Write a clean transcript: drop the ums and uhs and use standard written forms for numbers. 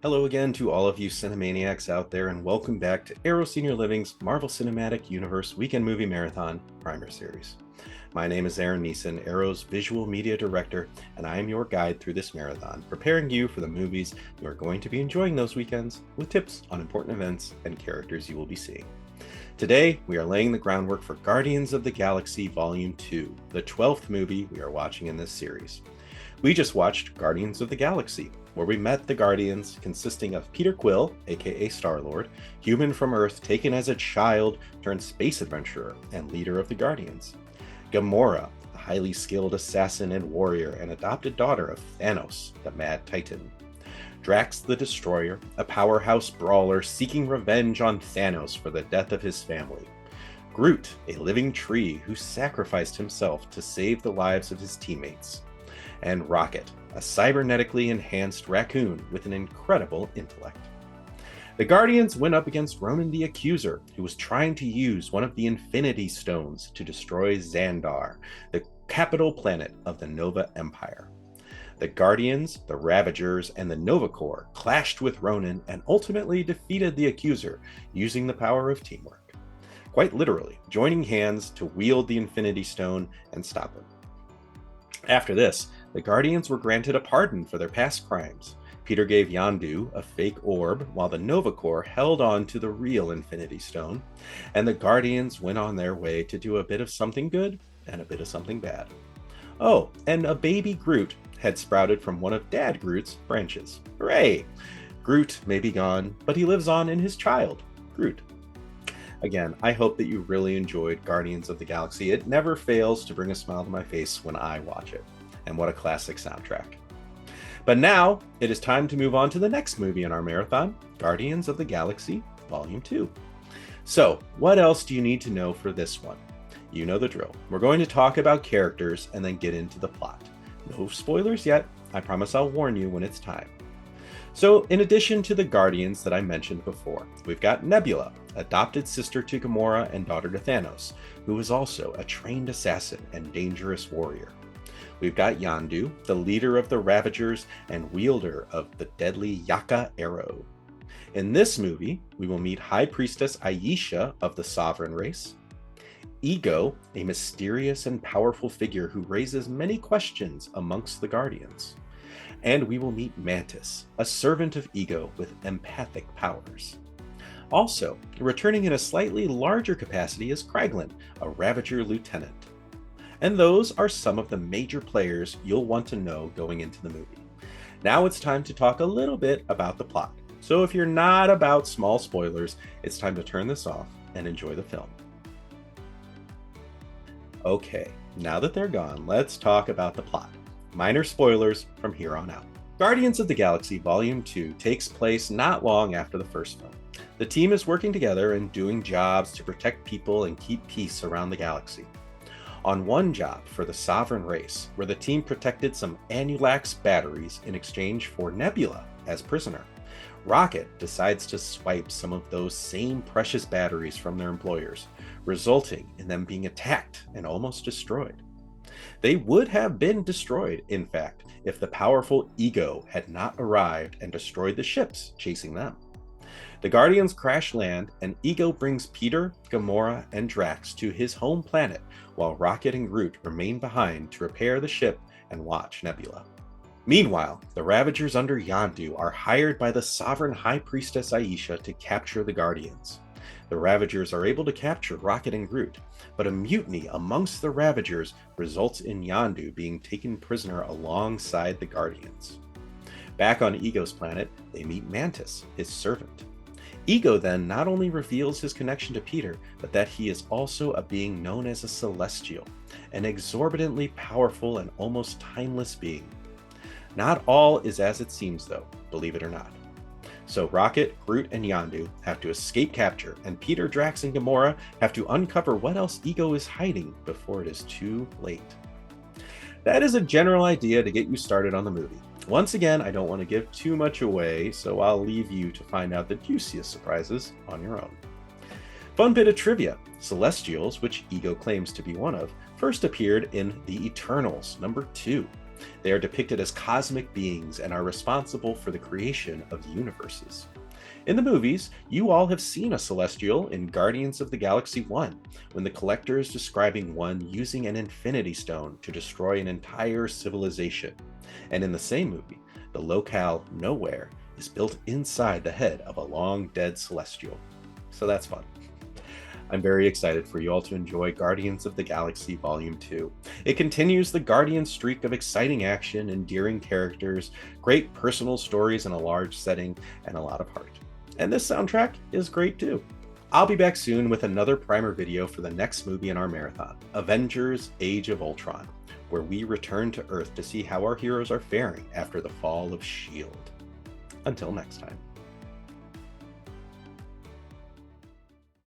Hello again to all of you Cinemaniacs out there, and welcome back to Arrow Senior Living's Marvel Cinematic Universe Weekend Movie Marathon Primer Series. My name is Aaron Neeson, Arrow's Visual Media Director, and I am your guide through this marathon, preparing you for the movies you are going to be enjoying those weekends with tips on important events and characters you will be seeing. Today, we are laying the groundwork for Guardians of the Galaxy Volume 2, the 12th movie we are watching in this series. We just watched Guardians of the Galaxy, where we met the Guardians consisting of Peter Quill, aka Star-Lord, human from Earth taken as a child turned space adventurer and leader of the Guardians. Gamora, a highly skilled assassin and warrior and adopted daughter of Thanos, the Mad Titan. Drax the Destroyer, a powerhouse brawler seeking revenge on Thanos for the death of his family. Groot, a living tree who sacrificed himself to save the lives of his teammates. And Rocket, a cybernetically enhanced raccoon with an incredible intellect. The Guardians went up against Ronan the Accuser, who was trying to use one of the Infinity Stones to destroy Xandar, the capital planet of the Nova Empire. The Guardians, the Ravagers, and the Nova Corps clashed with Ronan and ultimately defeated the Accuser using the power of teamwork. Quite literally, joining hands to wield the Infinity Stone and stop him. After this, the Guardians were granted a pardon for their past crimes. Peter gave Yondu a fake orb, while the Nova Corps held on to the real Infinity Stone, and the Guardians went on their way to do a bit of something good and a bit of something bad. Oh, and a baby Groot had sprouted from one of Dad Groot's branches. Hooray! Groot may be gone, but he lives on in his child, Groot. Again, I hope that you really enjoyed Guardians of the Galaxy. It never fails to bring a smile to my face when I watch it. And what a classic soundtrack. But now, it is time to move on to the next movie in our marathon, Guardians of the Galaxy Volume 2. So, what else do you need to know for this one? You know the drill. We're going to talk about characters and then get into the plot. No spoilers yet. I promise I'll warn you when it's time. So, in addition to the Guardians that I mentioned before, we've got Nebula, adopted sister to Gamora and daughter to Thanos, who is also a trained assassin and dangerous warrior. We've got Yondu, the leader of the Ravagers and wielder of the deadly Yaka arrow. In this movie, we will meet High Priestess Aisha of the Sovereign race, Ego, a mysterious and powerful figure who raises many questions amongst the Guardians. And we will meet Mantis, a servant of Ego with empathic powers. Also, returning in a slightly larger capacity is Kraglin, a Ravager lieutenant. And those are some of the major players you'll want to know going into the movie. Now it's time to talk a little bit about the plot. So if you're not about small spoilers, it's time to turn this off and enjoy the film. Okay, now that they're gone, let's talk about the plot. Minor spoilers from here on out. Guardians of the Galaxy Volume 2 takes place not long after the first film. The team is working together and doing jobs to protect people and keep peace around the galaxy. On one job for the Sovereign race, where the team protected some Anulax batteries in exchange for Nebula as prisoner, Rocket decides to swipe some of those same precious batteries from their employers, resulting in them being attacked and almost destroyed. They would have been destroyed, in fact, if the powerful Ego had not arrived and destroyed the ships chasing them. The Guardians crash land, and Ego brings Peter, Gamora, and Drax to his home planet, while Rocket and Groot remain behind to repair the ship and watch Nebula. Meanwhile, the Ravagers under Yondu are hired by the Sovereign High Priestess Aisha to capture the Guardians. The Ravagers are able to capture Rocket and Groot, but a mutiny amongst the Ravagers results in Yondu being taken prisoner alongside the Guardians. Back on Ego's planet, they meet Mantis, his servant. Ego then not only reveals his connection to Peter, but that he is also a being known as a Celestial, an exorbitantly powerful and almost timeless being. Not all is as it seems though, believe it or not. So Rocket, Groot, and Yondu have to escape capture, and Peter, Drax, and Gamora have to uncover what else Ego is hiding before it is too late. That is a general idea to get you started on the movie. Once again, I don't want to give too much away, so I'll leave you to find out the juiciest surprises on your own. Fun bit of trivia: Celestials, which Ego claims to be one of, first appeared in The Eternals, number 2. They are depicted as cosmic beings and are responsible for the creation of universes. In the movies, you all have seen a Celestial in Guardians of the Galaxy 1, when the Collector is describing one using an Infinity Stone to destroy an entire civilization. And in the same movie, the locale Nowhere is built inside the head of a long-dead Celestial. So that's fun. I'm very excited for you all to enjoy Guardians of the Galaxy Volume 2. It continues the Guardian streak of exciting action, endearing characters, great personal stories in a large setting, and a lot of heart. And this soundtrack is great too. I'll be back soon with another primer video for the next movie in our marathon, Avengers: Age of Ultron, where we return to Earth to see how our heroes are faring after the fall of S.H.I.E.L.D. Until next time.